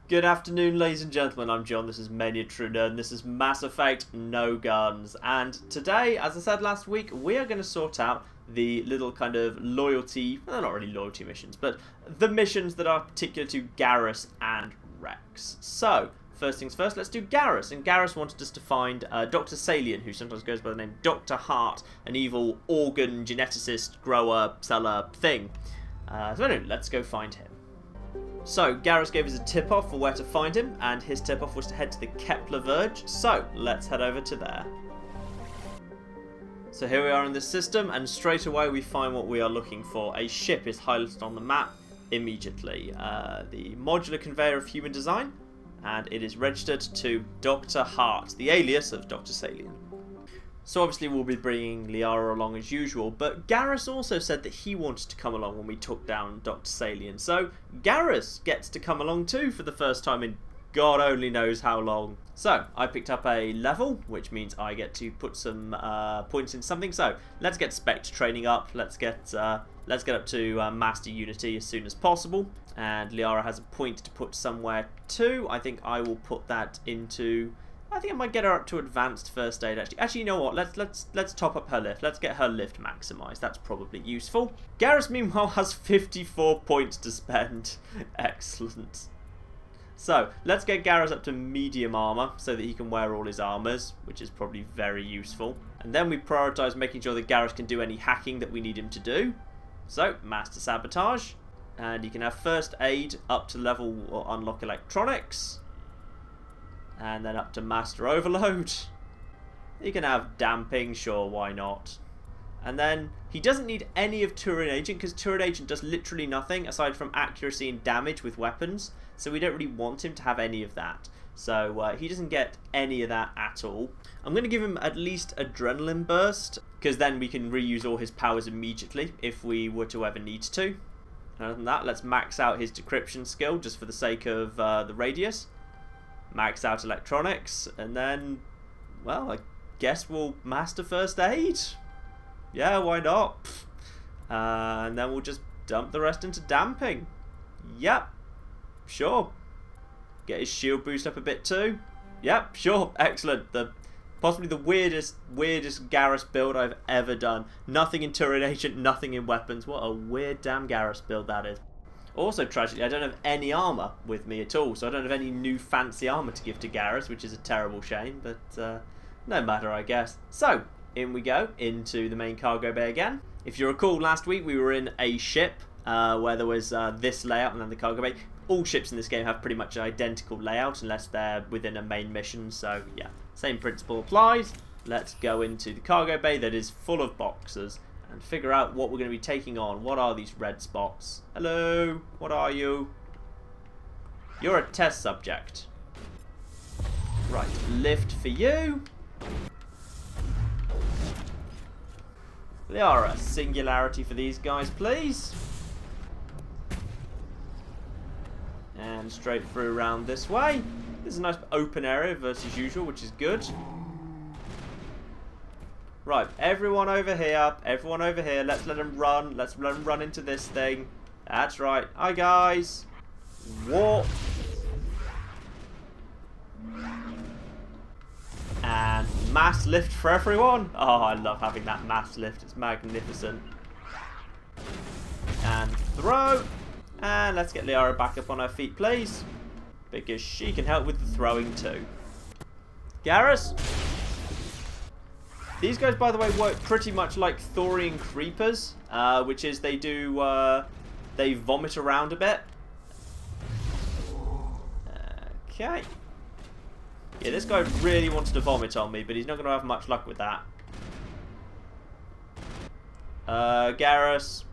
Good afternoon, ladies and gentlemen. I'm John. This is Many a True Nerd, and this is Mass Effect No Guns. And today, as I said last week, we are going to sort out the little kind of loyalty, well, not really loyalty missions, but the missions that are particular to Garrus and Wrex. So, first things first, let's do Garrus. And Garrus wanted us to find Dr Saleon, who sometimes goes by the name Dr Heart, an evil organ geneticist, grower, seller thing. So anyway, let's go find him. So, Garrus gave us a tip-off for where to find him, and his tip-off was to head to the Kepler Verge, so let's head over to there. So here we are in the system, and straight away we find what we are looking for. A ship is highlighted on the map immediately. The modular conveyor of human design, and it is registered to Dr. Hart, the alias of Dr. Saleon. So obviously we'll be bringing Liara along as usual, but Garrus also said that he wanted to come along when we took down Dr. Saleon. So Garrus gets to come along too for the first time in God only knows how long. So I picked up a level, which means I get to put some points in something. So let's get Spectre training up. Let's get up to Master Unity as soon as possible. And Liara has a point to put somewhere too. I think I will put that into. I think I might get her up to advanced first aid actually. Actually, you know what? Let's top up her lift. Let's get her lift maximised. That's probably useful. Garrus meanwhile has 54 points to spend. Excellent. So let's get Garrus up to medium armour so that he can wear all his armours, which is probably very useful. And then we prioritise making sure that Garrus can do any hacking that we need him to do. So Master Sabotage, and he can have first aid up to level or unlock electronics. And then up to Master Overload. He can have Damping, sure, why not? And then he doesn't need any of Turing Agent, because Turing Agent does literally nothing aside from accuracy and damage with weapons. So we don't really want him to have any of that. So he doesn't get any of that at all. I'm going to give him at least Adrenaline Burst, because then we can reuse all his powers immediately if we were to ever need to. Other than that, let's max out his decryption skill just for the sake of the radius. Max out electronics, and then, well, I guess we'll master first aid. Yeah, why not? And then we'll just dump the rest into damping. Yep, sure. Get his shield boost up a bit too. Yep, sure, excellent. Possibly the weirdest Garrus build I've ever done. Nothing in Turing Agent, nothing in weapons. What a weird damn Garrus build that is. Also, tragically, I don't have any armour with me at all, so I don't have any new fancy armour to give to Garrus, which is a terrible shame, but no matter, I guess. So, in we go, into the main cargo bay again. If you recall, last week we were in a ship where there was this layout and then the cargo bay. All ships in this game have pretty much an identical layout, unless they're within a main mission, so yeah, same principle applies. Let's go into the cargo bay that is full of boxes and figure out what we're going to be taking on. What are these red spots? Hello, what are you? You're a test subject. Right, lift for you. Liara, singularity for these guys, please. And straight through around this way. This is a nice open area versus usual, which is good. Right, everyone over here, let's let them run, let's let them run into this thing. That's right. Hi guys. Warp. And mass lift for everyone. Oh, I love having that mass lift, it's magnificent. And throw. And let's get Liara back up on her feet, please. Because she can help with the throwing too. Garrus. These guys, by the way, work pretty much like Thorian creepers, which is they vomit around a bit. Okay. Yeah, this guy really wants to vomit on me, but he's not going to have much luck with that. Garrus,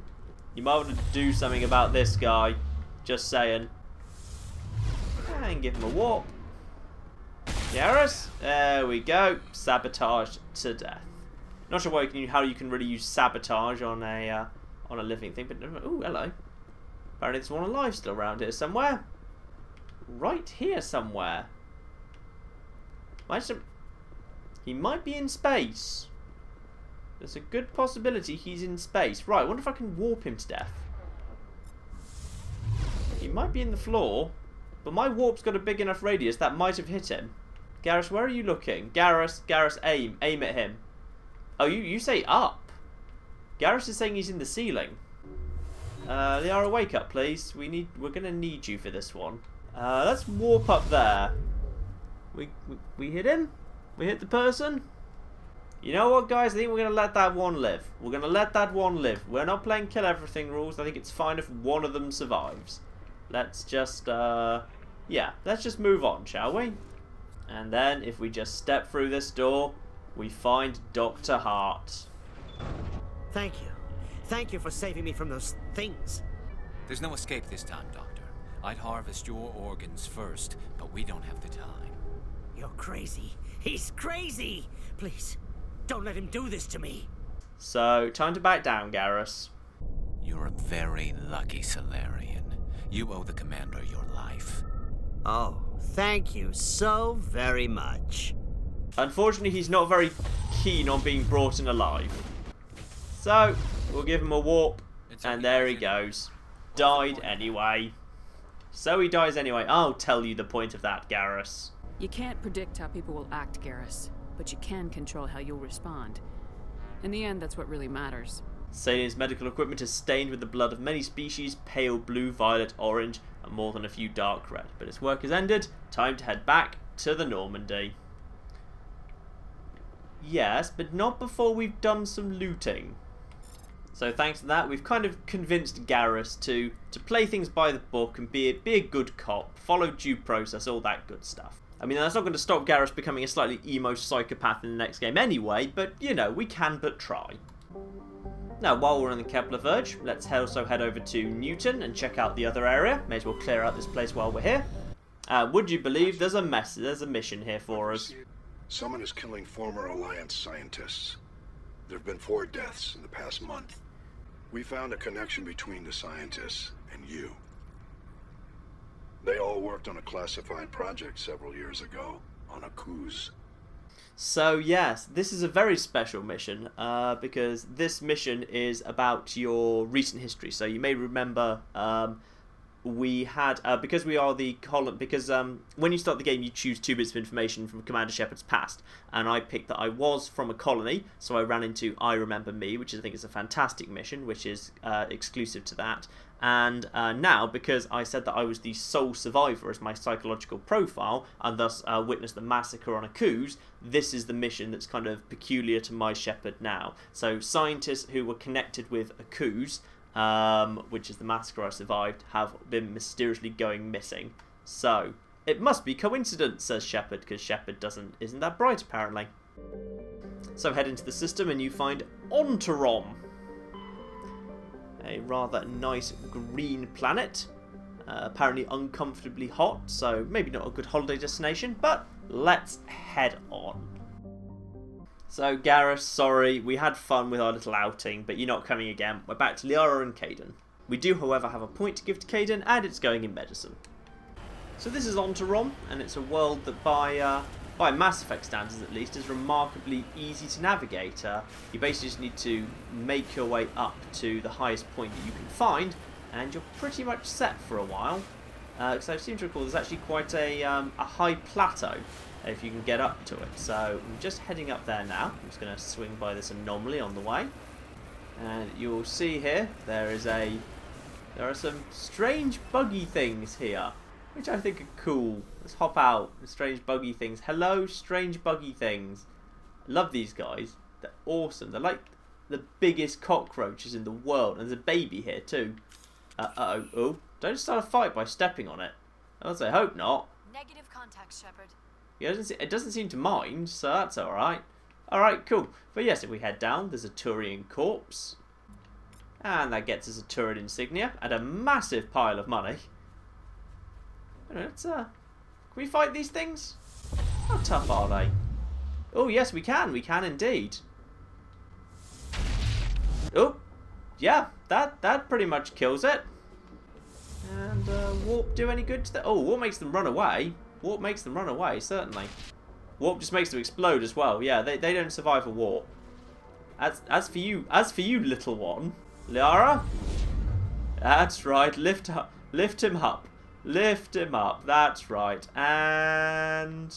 you might want to do something about this guy. Just saying. And give him a warp. Garrus, there we go. Sabotage to death. Not sure how you can really use sabotage on a living thing, but oh, hello. Apparently there's one alive still around here somewhere. Right here somewhere. He might be in space. There's a good possibility he's in space. Right, I wonder if I can warp him to death. He might be in the floor. But my warp's got a big enough radius that might have hit him. Garrus, where are you looking? Garrus, aim at him. Oh, you say up. Garrus is saying he's in the ceiling. Liara, wake up, please. We're gonna need you for this one. Let's warp up there. We hit him? We hit the person? You know what, guys? I think we're going to let that one live. We're going to let that one live. We're not playing kill everything rules. I think it's fine if one of them survives. Let's just, yeah, let's just move on, shall we? And then, if we just step through this door, we find Dr. Hart. Thank you. Thank you for saving me from those things. There's no escape this time, Doctor. I'd harvest your organs first, but we don't have the time. You're crazy. He's crazy! Please, don't let him do this to me. So, time to back down, Garrus. You're a very lucky Salarian. You owe the commander your life. Oh, thank you so very much. Unfortunately, he's not very keen on being brought in alive. So, we'll give him a warp, and there he goes. Died anyway. So he dies anyway. I'll tell you the point of that, Garrus. You can't predict how people will act, Garrus, but you can control how you'll respond. In the end, that's what really matters. Saleon's medical equipment is stained with the blood of many species, pale blue, violet, orange, and more than a few dark red. But its work is ended. Time to head back to the Normandy. Yes, but not before we've done some looting. So thanks to that, we've kind of convinced Garrus to play things by the book and be a good cop, follow due process, all that good stuff. I mean, that's not going to stop Garrus becoming a slightly emo psychopath in the next game anyway, but, you know, we can but try. Now, while we're on the Kepler Verge, let's also head over to Newton and check out the other area. May as well clear out this place while we're here. Would you believe there's a mission here for us. Someone is killing former Alliance scientists. There have been 4 deaths in the past month. We found a connection between the scientists and you. They all worked on a classified project several years ago, on a cruise. So yes, this is a very special mission, because this mission is about your recent history. So you may remember we had, because we are the colon, because when you start the game you choose 2 bits of information from Commander Shepard's past, and I picked that I was from a colony, so I ran into I Remember Me, which I think is a fantastic mission, which is exclusive to that. And now, because I said that I was the sole survivor as my psychological profile, and thus witnessed the massacre on a cruise, this is the mission that's kind of peculiar to my Shepard now. So scientists who were connected with a cruise, which is the massacre I survived, have been mysteriously going missing. So, it must be coincidence, says Shepard, because Shepard isn't that bright apparently. So head into the system and you find Ontarom. A rather nice green planet. Apparently uncomfortably hot, so maybe not a good holiday destination, but let's head on. So, Garrus, sorry, we had fun with our little outing, but you're not coming again. We're back to Liara and Kaidan. We do, however, have a point to give to Kaidan, and it's going in medicine. So this is Ontarom, and it's a world that by Mass Effect standards at least, is remarkably easy to navigate. You basically just need to make your way up to the highest point that you can find, and you're pretty much set for a while. Because I seem to recall there's actually quite a high plateau if you can get up to it. So I'm just heading up there now. I'm just going to swing by this anomaly on the way. And you'll see here, there are some strange buggy things here, which I think are cool. Let's hop out. The strange buggy things. Hello, strange buggy things. I love these guys. They're awesome. They're like the biggest cockroaches in the world. And there's a baby here too. Uh-oh. Oh, don't start a fight by stepping on it. I hope not. Negative contact, Shepard. Yeah, it doesn't seem to mind, so that's alright. Alright, cool. But yes, if we head down, there's a Turian corpse. And that gets us a Turian insignia and a massive pile of money. Can we fight these things? How tough are they? Oh, yes, we can. We can indeed. Oh, yeah, that pretty much kills it. And warp do any good to them? Oh, warp makes them run away. Warp makes them run away, certainly. Warp just makes them explode as well. Yeah, they don't survive a warp. As for you, little one, Liara. That's right. Lift him up. Lift him up. That's right. And...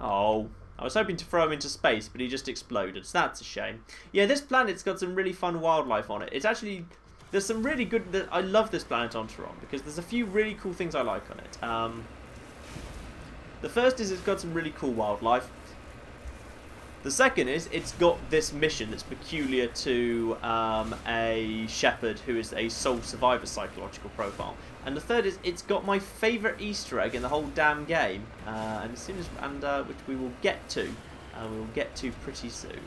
oh, I was hoping to throw him into space, but he just exploded, so that's a shame. Yeah, this planet's got some really fun wildlife on it. It's actually... there's some really good... I love this planet on Tehran, because there's a few really cool things I like on it. The first is it's got some really cool wildlife. The second is it's got this mission that's peculiar to a Shepard who is a sole survivor psychological profile. And the third is it's got my favourite Easter egg in the whole damn game, and as soon as which we will get to, pretty soon.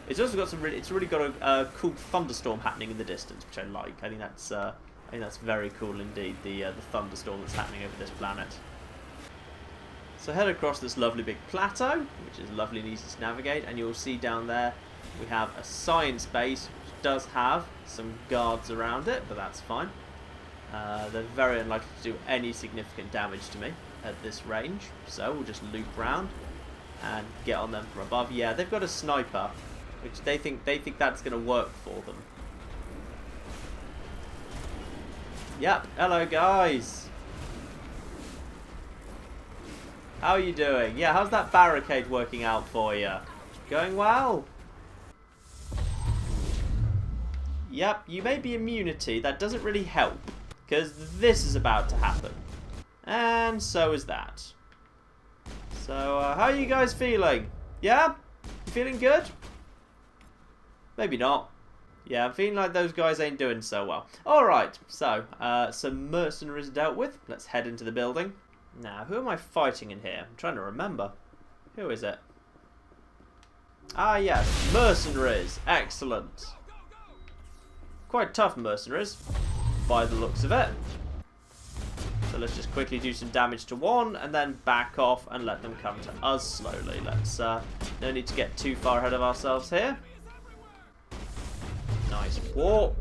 It's also got some really, it's really got a cool thunderstorm happening in the distance, which I like. I think that's very cool indeed. The thunderstorm that's happening over this planet. So head across this lovely big plateau, which is lovely and easy to navigate, and you'll see down there we have a science base, which does have some guards around it, but that's fine. They're very unlikely to do any significant damage to me at this range, so we'll just loop round and get on them from above. Yeah, they've got a sniper, which they think that's going to work for them. Yep, hello guys. How are you doing? Yeah, how's that barricade working out for you? Going well? Yep, you may be immunity. That doesn't really help, because this is about to happen. And so is that. So, how are you guys feeling? Yeah? You feeling good? Maybe not. Yeah, I'm feeling like those guys ain't doing so well. Alright, so, some mercenaries dealt with. Let's head into the building. Now, who am I fighting in here? I'm trying to remember. Who is it? Ah, yes. Mercenaries. Excellent. Quite tough mercenaries, by the looks of it. So let's just quickly do some damage to one, and then back off and let them come to us slowly. Let's, no need to get too far ahead of ourselves here. Nice warp.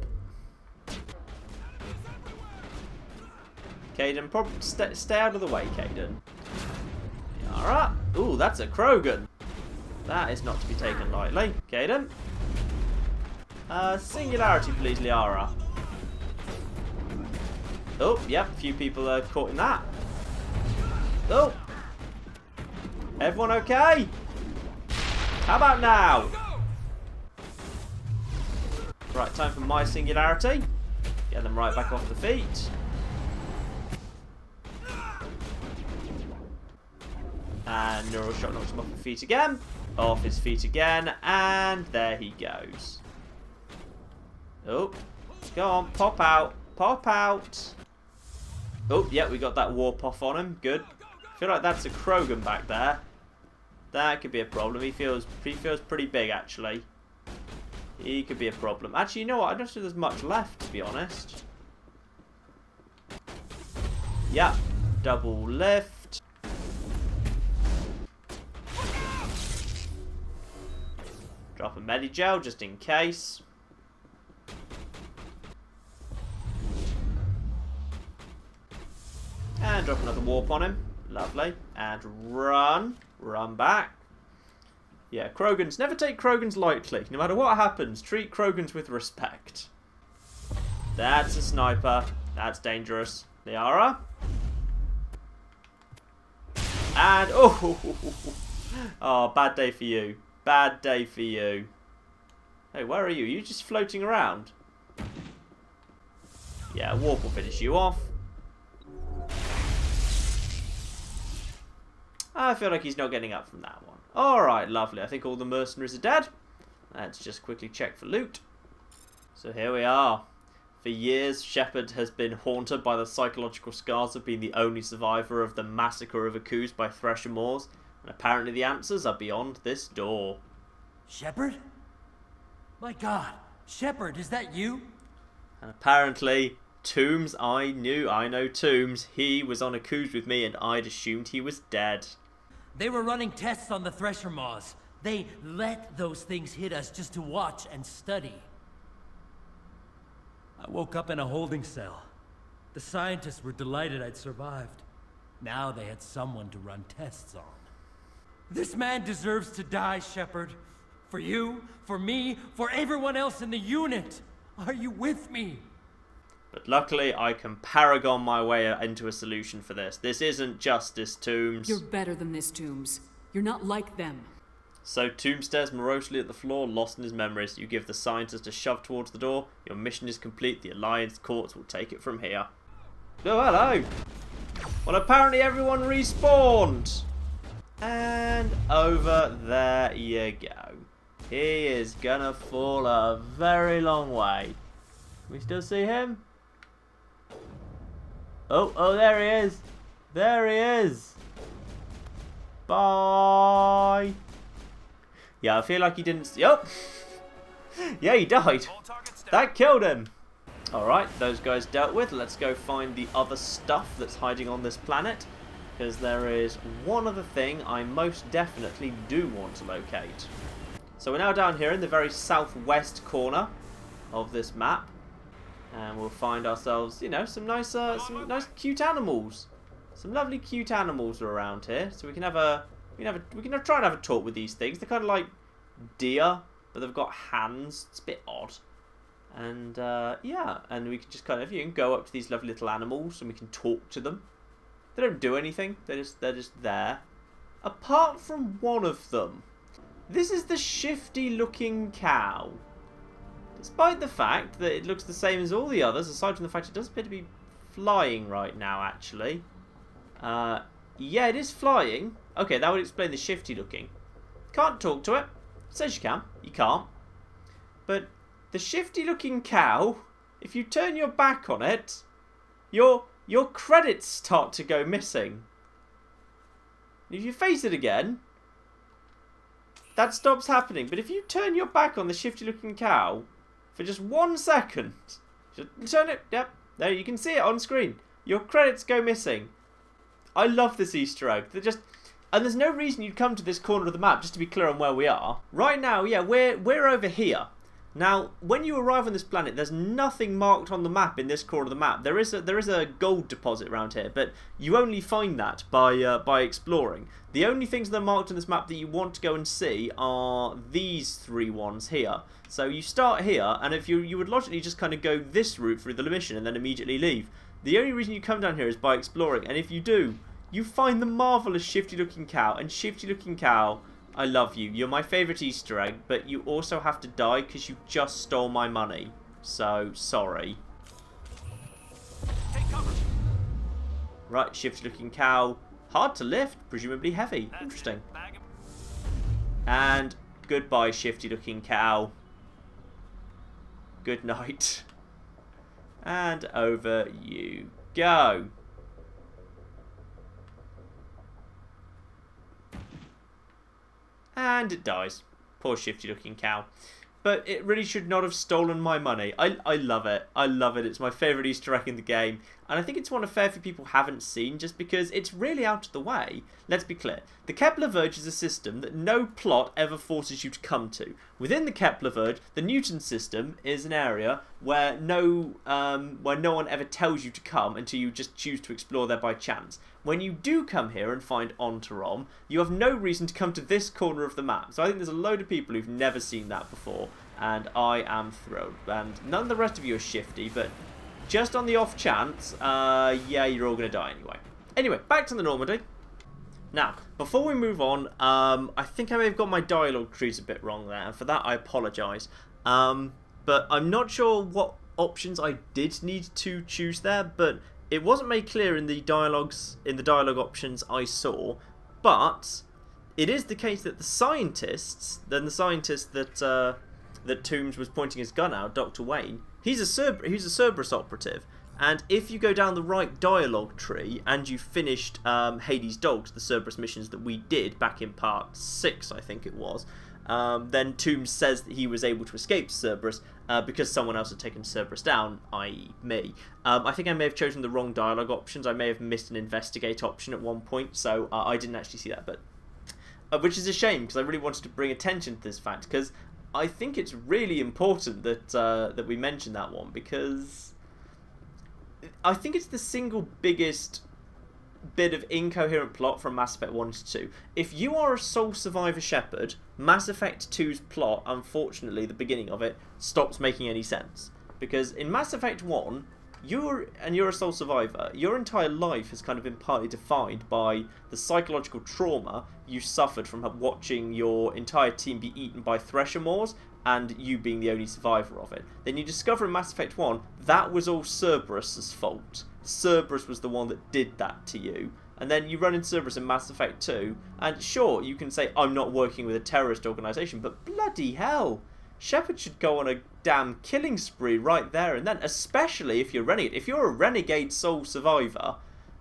Caden, probably stay out of the way, Caden. Alright. Ooh, that's a Krogan. That is not to be taken lightly. Caden. Singularity, please, Liara. Oh, yep, a few people are caught in that. Oh. Everyone okay? How about now? Right, time for my singularity. Get them right back off the feet. And neural shock knocks him off his feet again. Off his feet again. And there he goes. Oh. Go on. Pop out. Pop out. Oh, yeah, we got that warp off on him. Good. I feel like that's a Krogan back there. That could be a problem. He feels pretty big, actually. He could be a problem. Actually, you know what? I don't think there's much left, to be honest. Yeah. Double lift. Drop a Medigel just in case. And drop another warp on him. Lovely. And run. Run back. Yeah, Krogans. Never take Krogans lightly. No matter what happens, treat Krogans with respect. That's a sniper. That's dangerous. Liara. And... oh, bad day for you. Bad day for you. Hey, where are you? Are you just floating around? Yeah, warp will finish you off. I feel like he's not getting up from that one. Alright, lovely. I think all the mercenaries are dead. Let's just quickly check for loot. So here we are. For years, Shepard has been haunted by the psychological scars of being the only survivor of the massacre of Akuz by Thresher Moors. And apparently the answers are beyond this door. Shepard? My God, Shepard, is that you? And apparently, Toombs, I know Toombs. He was on Akuz with me and I'd assumed he was dead. They were running tests on the Thresher Maws. They let those things hit us just to watch and study. I woke up in a holding cell. The scientists were delighted I'd survived. Now they had someone to run tests on. This man deserves to die, Shepard. For you, for me, for everyone else in the unit. Are you with me? But luckily, I can paragon my way into a solution for this. This isn't justice, Tombs. You're better than this, Tombs. You're not like them. So Tombs stares morosely at the floor, lost in his memories. You give the scientist a shove towards the door. Your mission is complete. The Alliance courts will take it from here. Oh, hello. Well, apparently everyone respawned. And over there you go. He is gonna fall a very long way. Can we still see him? Oh, there he is. There he is. Bye. Yeah, I feel like he didn't... Yup. Yeah, he died. That killed him. Alright, those guys dealt with. Let's go find the other stuff that's hiding on this planet. Because there is one other thing I most definitely do want to locate. So we're now down here in the very southwest corner of this map. And we'll find ourselves, you know, some nice cute animals. Some lovely cute animals are around here. So we can try and have a talk with these things. They're kind of like deer, but they've got hands. It's a bit odd. And yeah, and we can just kind of, you can go up to these lovely little animals and we can talk to them. They don't do anything. They're just there. Apart from one of them. This is the shifty looking cow. Despite the fact that it looks the same as all the others, aside from the fact it does appear to be flying right now, actually. Yeah, it is flying. Okay, that would explain the shifty looking. Can't talk to it. It says you can. You can't. But the shifty looking cow, if you turn your back on it, your credits start to go missing. If you face it again, that stops happening. But if you turn your back on the shifty looking cow for just 1 second, just turn it, yep, there you can see it on screen. Your credits go missing. I love this Easter egg. And there's no reason you'd come to this corner of the map, just to be clear on where we are. Right now, yeah, we're over here. Now, when you arrive on this planet, there's nothing marked on the map in this corner of the map. There is a gold deposit around here, but you only find that by exploring. The only things that are marked on this map that you want to go and see are these 3 ones here. So you start here, and if you would logically just kind of go this route through the mission and then immediately leave. The only reason you come down here is by exploring, and if you do, you find the marvellous shifty looking cow, and shifty looking cow, I love you. You're my favourite Easter egg, but you also have to die because you just stole my money. So, sorry. Take cover. Right, shifty looking cow. Hard to lift, presumably heavy. Interesting. And goodbye, shifty looking cow. Good night. And over you go. And it dies. Poor shifty looking cow. But it really should not have stolen my money. I love it. I love it. It's my favourite Easter egg in the game. And I think it's one a fair few people haven't seen just because it's really out of the way. Let's be clear. The Kepler Verge is a system that no plot ever forces you to come to. Within the Kepler Verge, the Newton system is an area where no one ever tells you to come until you just choose to explore there by chance. When you do come here and find Ontarom, you have no reason to come to this corner of the map. So I think there's a load of people who've never seen that before, and I am thrilled. And none of the rest of you are shifty, but just on the off chance, yeah, you're all going to die anyway. Anyway, back to the Normandy. Now, before we move on, I think I may have got my dialogue trees a bit wrong there, and for that I apologise. But I'm not sure what options I did need to choose there, but it wasn't made clear in the dialogue options I saw. But it is the case that the scientist that Toombs was pointing his gun out, Dr. Wayne, he's a Cerberus operative. And if you go down the right dialogue tree and you finished Hades' Dogs, the Cerberus missions that we did back in part 6, I think it was, then Toombs says that he was able to escape Cerberus because someone else had taken Cerberus down, i.e. me. I think I may have chosen the wrong dialogue options. I may have missed an investigate option at one point, so I didn't actually see that. But which is a shame, because I really wanted to bring attention to this fact, because I think it's really important that we mention that one, because I think it's the single biggest bit of incoherent plot from Mass Effect 1 to 2. If you are a sole survivor Shepard, Mass Effect 2's plot, unfortunately, the beginning of it, stops making any sense. Because in Mass Effect 1, you're a sole survivor. Your entire life has kind of been partly defined by the psychological trauma you suffered from watching your entire team be eaten by Thresher Maws and you being the only survivor of it. Then you discover in Mass Effect 1 that was all Cerberus's fault. Cerberus was the one that did that to you. And then you run into Cerberus in Mass Effect 2, and sure, you can say, I'm not working with a terrorist organisation, but bloody hell, Shepard should go on a damn killing spree right there and then, especially if you're renegade. If you're a renegade sole survivor,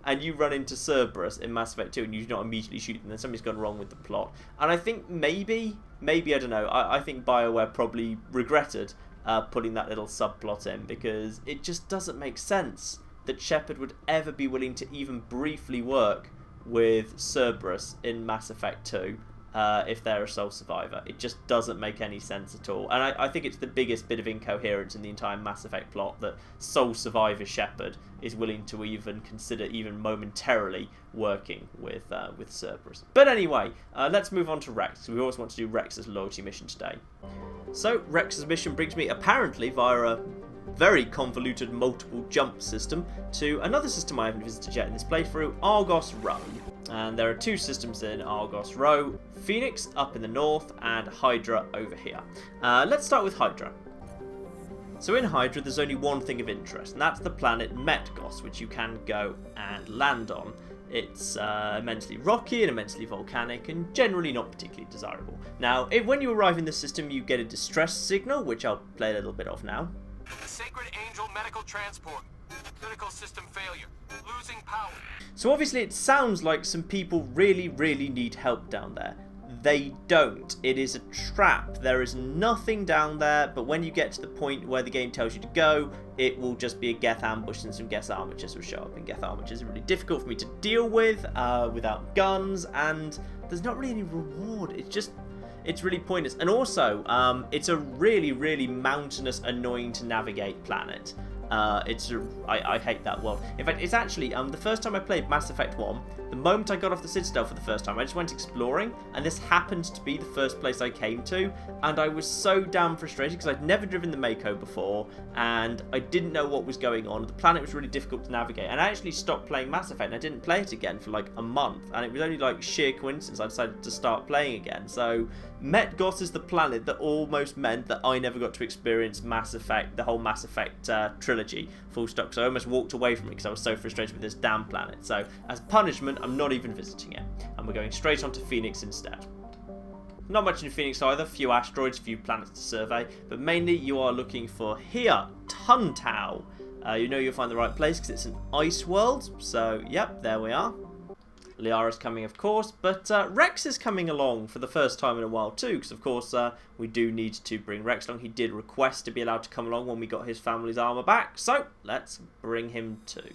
and you run into Cerberus in Mass Effect 2 and you do not immediately shoot them, then something's gone wrong with the plot. And I think maybe, I don't know, I think BioWare probably regretted putting that little subplot in, because it just doesn't make sense that Shepard would ever be willing to even briefly work with Cerberus in Mass Effect 2 if they're a sole survivor. It just doesn't make any sense at all. And I think it's the biggest bit of incoherence in the entire Mass Effect plot, that sole survivor Shepard is willing to even consider even momentarily working with Cerberus. But anyway, let's move on to Wrex. We always want to do Wrex's loyalty mission today. So Wrex's mission brings me, apparently via a very convoluted multiple jump system, to another system I haven't visited yet in this playthrough, Argos Row. And there are two systems in Argos Row, Phoenix up in the north and Hydra over here. Let's start with Hydra. So in Hydra there's only one thing of interest, and that's the planet Metgos, which you can go and land on. It's immensely rocky and immensely volcanic and generally not particularly desirable. Now, when you arrive in the system you get a distress signal, which I'll play a little bit of now. Sacred Angel medical transport. Critical system failure. Losing power. So obviously it sounds like some people really, really need help down there. They don't. It is a trap. There is nothing down there, but when you get to the point where the game tells you to go, it will just be a Geth ambush and some Geth armatures will show up. And Geth armatures are really difficult for me to deal with without guns, and there's not really any reward. It's really pointless. And also, it's a really, really mountainous, annoying to navigate planet. I hate that world. In fact, it's actually, the first time I played Mass Effect 1, the moment I got off the Citadel for the first time, I just went exploring, and this happened to be the first place I came to, and I was so damn frustrated because I'd never driven the Mako before, and I didn't know what was going on. The planet was really difficult to navigate, and I actually stopped playing Mass Effect, and I didn't play it again for like a month, and it was only like sheer coincidence I decided to start playing again. So Metgos is the planet that almost meant that I never got to experience Mass Effect, the whole Mass Effect trilogy, full stop. So I almost walked away from it because I was so frustrated with this damn planet. So as punishment, I'm not even visiting it, and we're going straight on to Phoenix instead. Not much in Phoenix either, few asteroids, few planets to survey, but mainly you are looking for here, Tuntau. You know you'll find the right place because it's an ice world, so yep, there we are. Liara's coming, of course, but Wrex is coming along for the first time in a while too, because of course we do need to bring Wrex along. He did request to be allowed to come along when we got his family's armour back, so let's bring him too.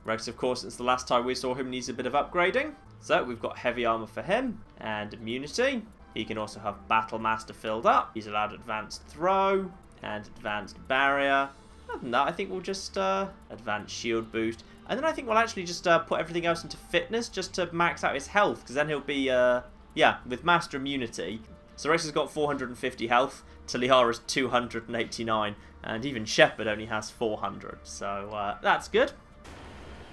Wrex, of course, since the last time we saw him, needs a bit of upgrading. So we've got heavy armour for him, and immunity. He can also have Battle Master filled up. He's allowed advanced throw, and advanced barrier. Other than that, I think we'll just advanced shield boost. And then I think we'll actually just put everything else into fitness, just to max out his health, because then he'll be, yeah, with Master Immunity. So Wrex has got 450 health, Liara's 289, and even Shepard only has 400, so that's good.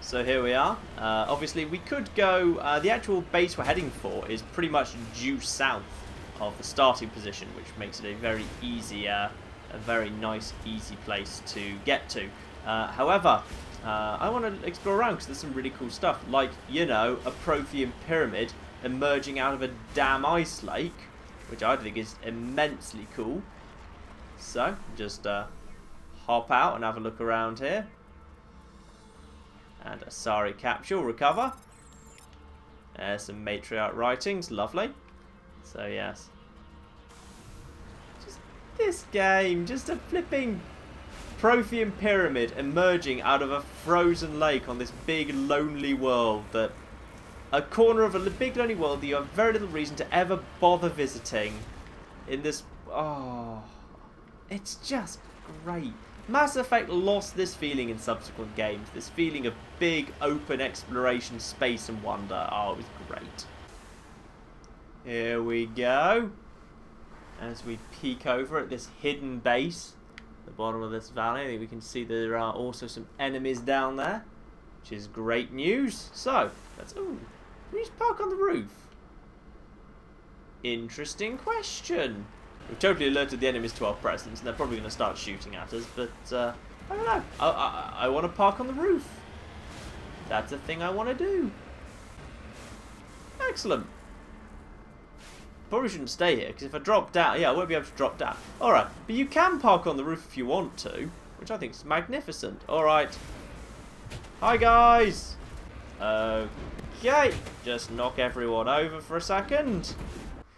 So here we are. Obviously, we could go... the actual base we're heading for is pretty much due south of the starting position, which makes it a very easy, a very nice, easy place to get to. However, I want to explore around because there's some really cool stuff, like, you know, a Prothean pyramid emerging out of a damn ice lake, which I think is immensely cool. So, just hop out and have a look around here. And Asari capsule, recover. There's some matriarch writings, lovely. So yes. Just this game, just a flipping Prothean pyramid emerging out of a frozen lake on this big lonely world, that a corner of a big lonely world that you have very little reason to ever bother visiting in this. Oh, it's just great. Mass Effect lost this feeling in subsequent games, this feeling of big open exploration, space and wonder. Oh, it was great. Here we go. As we peek over at this hidden base the bottom of this valley. I think we can see there are also some enemies down there, which is great news. So, let's... Ooh, can we just park on the roof? Interesting question. We've totally alerted the enemies to our presence, and they're probably going to start shooting at us, but I don't know. I want to park on the roof. That's a thing I want to do. Excellent. Probably shouldn't stay here, because if I drop down... Yeah, I won't be able to drop down. Alright, but you can park on the roof if you want to, which I think is magnificent. Alright. Hi, guys. Okay. Just knock everyone over for a second.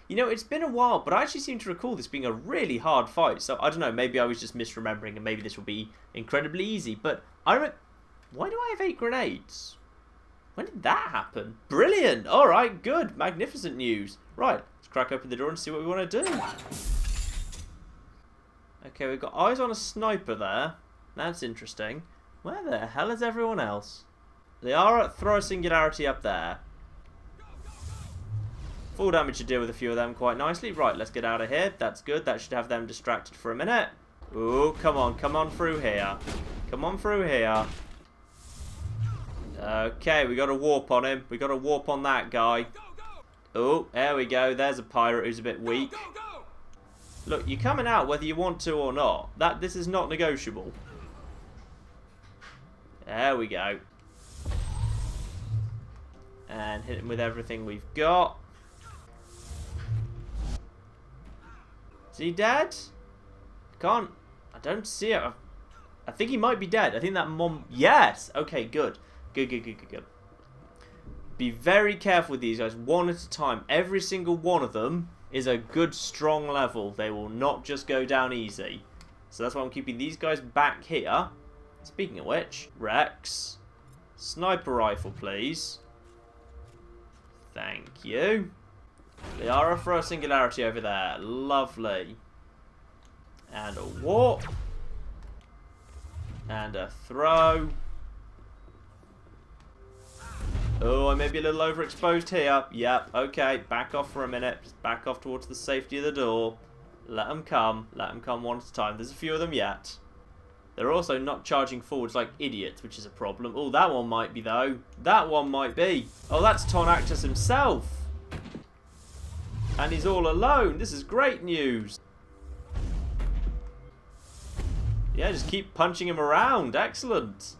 You know, it's been a while, but I actually seem to recall this being a really hard fight. So, I don't know, maybe I was just misremembering, and maybe this will be incredibly easy. But, I remember... Why do I have 8 grenades? When did that happen? Brilliant! Alright, good. Magnificent news. Right, let's crack open the door and see what we want to do. Okay, we've got eyes on a sniper there. That's interesting. Where the hell is everyone else? They are at throw a singularity up there. Full damage to deal with a few of them quite nicely. Right, let's get out of here. That's good. That should have them distracted for a minute. Ooh, come on through here. Come on through here. Okay, we got a warp on him. We got a warp on that guy. Oh, there we go. There's a pirate who's a bit weak. Look, you're coming out whether you want to or not. This is not negotiable. There we go. And hit him with everything we've got. Is he dead? I don't see it. I think he might be dead. I think that mom... Yes! Okay, good. Good. Be very careful with these guys, one at a time. Every single one of them is a good, strong level. They will not just go down easy. So that's why I'm keeping these guys back here. Speaking of which, Wrex, sniper rifle, please. Thank you. They are for a singularity over there. Lovely. And a warp. And a throw. Oh, I may be a little overexposed here. Yep, okay. Back off for a minute. Just back off towards the safety of the door. Let them come. Let them come one at a time. There's a few of them yet. They're also not charging forwards like idiots, which is a problem. Oh, that one might be, though. That one might be. Oh, that's Tonactus himself. And he's all alone. This is great news. Yeah, just keep punching him around. Excellent.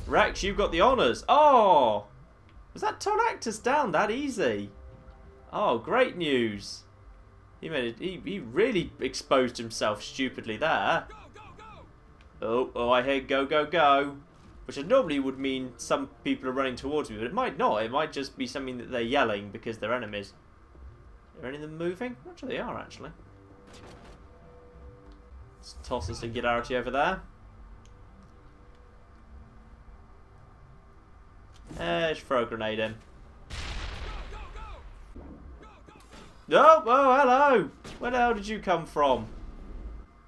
Wrex, you've got the honours. Oh! Was that Tonactus down that easy? Oh, great news. He made it. He really exposed himself stupidly there. Oh, I hear go. Which normally would mean some people are running towards me, but it might not. It might just be something that they're yelling because they're enemies. Are any of them moving? I'm not sure they are, actually. Let's toss a singularity over there. Just throw a grenade in. Oh, hello! Where the hell did you come from?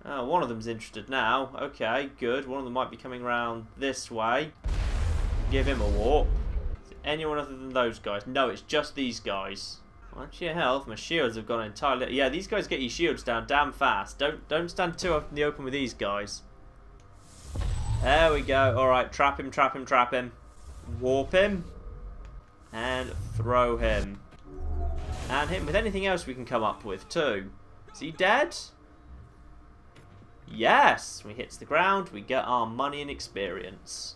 Oh, one of them's interested now. Okay, good. One of them might be coming around this way. Give him a warp. Is it anyone other than those guys? No, it's just these guys. Watch your health. My shields have gone entirely... Yeah, these guys get your shields down damn fast. Don't stand too up in the open with these guys. There we go. Alright, trap him. Warp him. And throw him. And hit him with anything else we can come up with, too. Is he dead? Yes! When he hits the ground, we get our money and experience.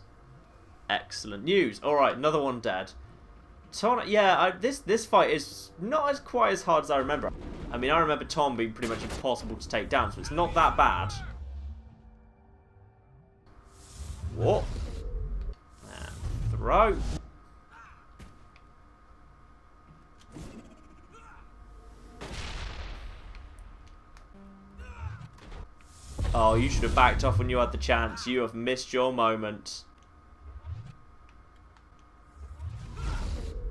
Excellent news. Alright, another one dead. Yeah, this fight is not quite as hard as I remember. I mean, I remember Tom being pretty much impossible to take down, so it's not that bad. What? And throw. Oh, you should have backed off when you had the chance. You have missed your moment.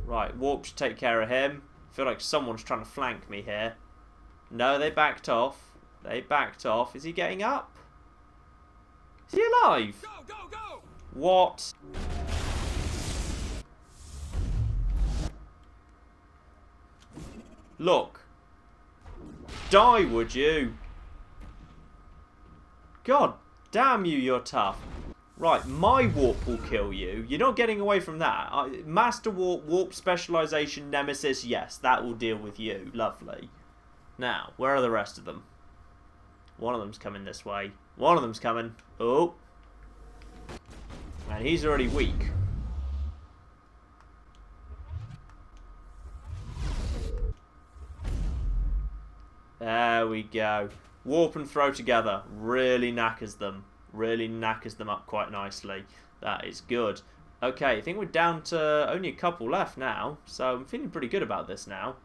Right, warp should take care of him. I feel like someone's trying to flank me here. No, they backed off. Is he getting up? Is he alive? Go! What? Look. Die, would you? God damn you, you're tough. Right, my warp will kill you. You're not getting away from that. Master warp, warp specialization, nemesis, yes, that will deal with you. Lovely. Now, where are the rest of them? One of them's coming this way. One of them's coming. Oh. And he's already weak. There we go. Warp and throw together. Really knackers them. Really knackers them up quite nicely. That is good. Okay, I think we're down to only a couple left now. So I'm feeling pretty good about this now.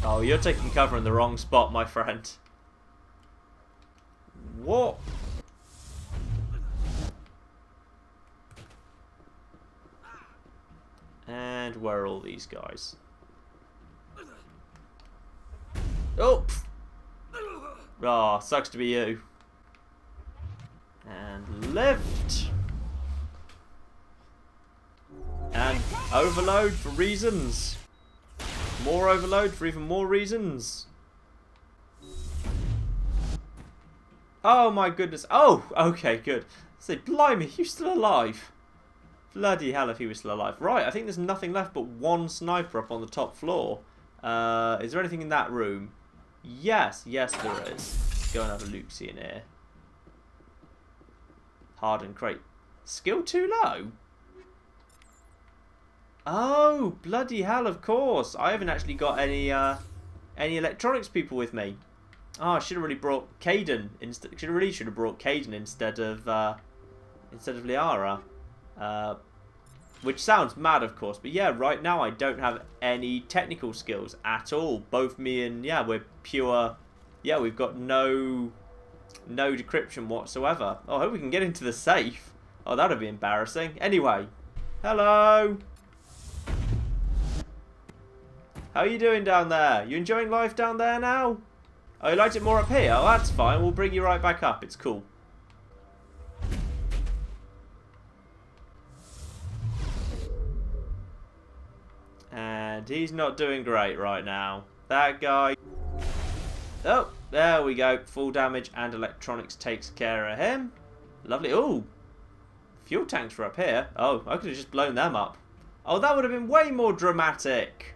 Oh, you're taking cover in the wrong spot, my friend. What? And where are all these guys? Oh! Oh, sucks to be you. And lift. And overload for reasons. More overload for even more reasons. Oh my goodness. Oh, okay, good. Say, blimey, you still alive? Bloody hell if he was still alive. Right, I think there's nothing left but one sniper up on the top floor. Is there anything in that room? Yes, yes there is. Let's go and have a look-see in here. Hardened crate. Skill too low? Oh, bloody hell, of course. I haven't actually got any electronics people with me. Oh, I should have really brought Caden instead. Should have brought Caden instead of Liara. Which sounds mad, of course, but yeah, right now I don't have any technical skills at all. Both me and, yeah, we're pure, yeah, we've got no decryption whatsoever. Oh, I hope we can get into the safe. Oh, that would be embarrassing. Anyway, hello. How are you doing down there? You enjoying life down there now? Oh, you liked it more up here? Oh, that's fine. We'll bring you right back up. It's cool. And he's not doing great right now. That guy. Oh, there we go. Full damage and electronics takes care of him. Lovely. Oh, fuel tanks were up here. Oh, I could have just blown them up. Oh, that would have been way more dramatic.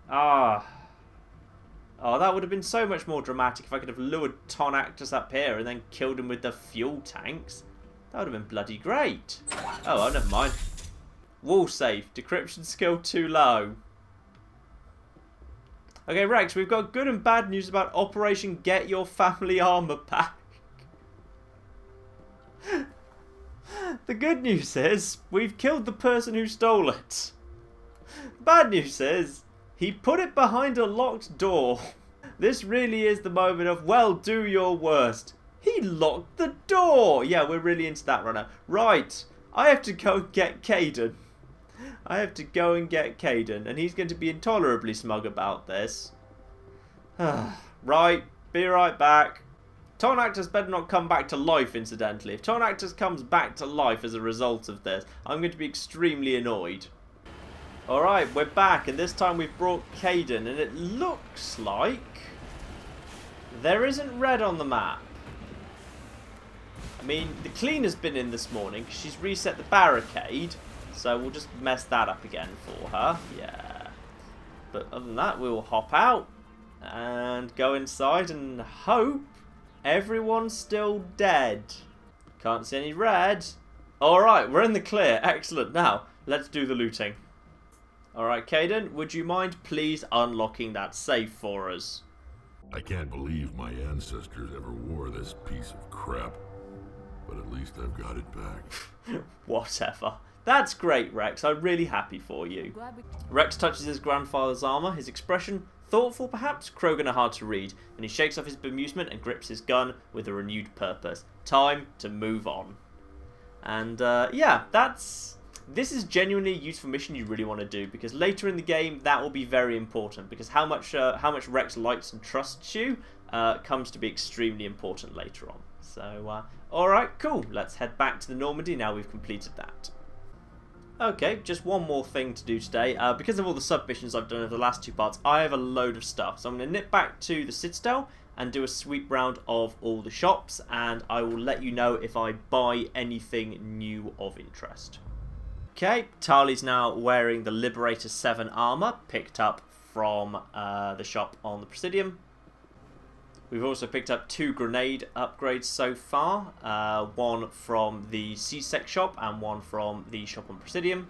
Ah. Oh, that would have been so much more dramatic if I could have lured Tonactus up here and then killed him with the fuel tanks. That would have been bloody great. Oh, never mind. Wall safe. Decryption skill too low. Okay, Wrex, we've got good and bad news about Operation Get Your Family Armour Back. The good news is, we've killed the person who stole it. Bad news is, he put it behind a locked door. This really is the moment of, well, do your worst. He locked the door. Yeah, we're really into that right now. Right, I have to go get Caden. I have to go and get Caden, and he's going to be intolerably smug about this. Right, be right back. Tonactus better not come back to life, incidentally. If Tonactus comes back to life as a result of this, I'm going to be extremely annoyed. Alright, we're back, and this time we've brought Caden, and it looks like there isn't red on the map. I mean, the cleaner's been in this morning because she's reset the barricade, so we'll just mess that up again for her. Yeah. But other than that, we'll hop out and go inside and hope everyone's still dead. Can't see any red. Alright, we're in the clear. Excellent. Now, let's do the looting. Alright, Caden, would you mind please unlocking that safe for us? I can't believe my ancestors ever wore this piece of crap. But at least I've got it back. Whatever. That's great, Wrex. I'm really happy for you. Wrex touches his grandfather's armour, his expression, thoughtful perhaps, Krogan are hard to read, and he shakes off his bemusement and grips his gun with a renewed purpose. Time to move on. And yeah, this is genuinely a useful mission you really want to do, because later in the game that will be very important, because how much Wrex likes and trusts you comes to be extremely important later on. So, alright, cool. Let's head back to the Normandy now we've completed that. Okay, just one more thing to do today. Because of all the submissions I've done over the last two parts, I have a load of stuff. So I'm going to nip back to the Citadel and do a sweep round of all the shops, and I will let you know if I buy anything new of interest. Okay, Tali's now wearing the Liberator 7 armour, picked up from the shop on the Presidium. We've also picked up 2 grenade upgrades so far, one from the C-Sec shop and one from the shop on Presidium.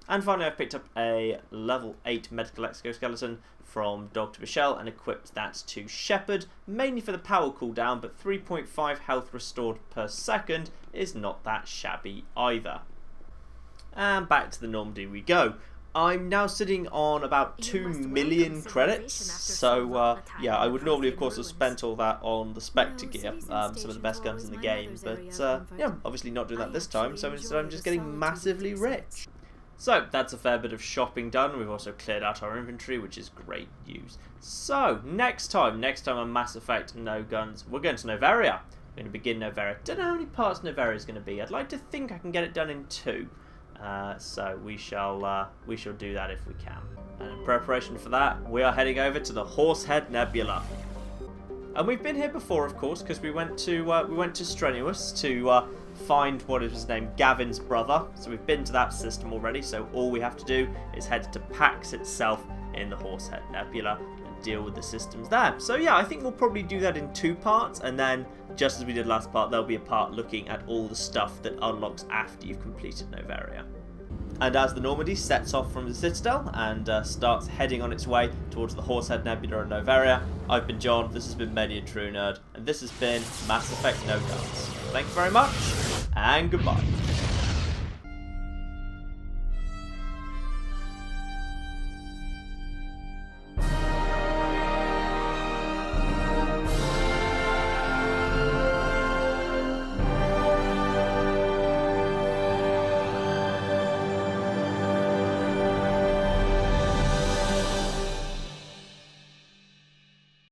And finally I've picked up a level 8 medical exoskeleton from Dr Michelle and equipped that to Shepard, mainly for the power cooldown, but 3.5 health restored per second is not that shabby either. And back to the Normandy we go. I'm now sitting on about 2 million credits, so yeah, I would normally of course have spent all that on the Spectre gear, some of the best guns in the game, but yeah, obviously not doing that this time, so instead I'm just getting massively rich. So that's a fair bit of shopping done. We've also cleared out our inventory, which is great news. So next time on Mass Effect No Guns, we're going to Noveria. We're going to begin Noveria. Don't know how many parts Noveria is going to be. I'd like to think I can get it done in 2. So we shall do that if we can. And in preparation for that, we are heading over to the Horsehead Nebula. And we've been here before, of course, because we went to Strenuous to find what is his name, Gavin's brother. So we've been to that system already. So all we have to do is head to PAX itself in the Horsehead Nebula and deal with the systems there. So yeah, I think we'll probably do that in 2 parts, and then just as we did last part, there'll be a part looking at all the stuff that unlocks after you've completed Noveria. And as the Normandy sets off from the Citadel and starts heading on its way towards the Horsehead Nebula and Noveria, I've been John, this has been Many a True Nerd, and this has been Mass Effect No Guns. Thank you very much, and goodbye.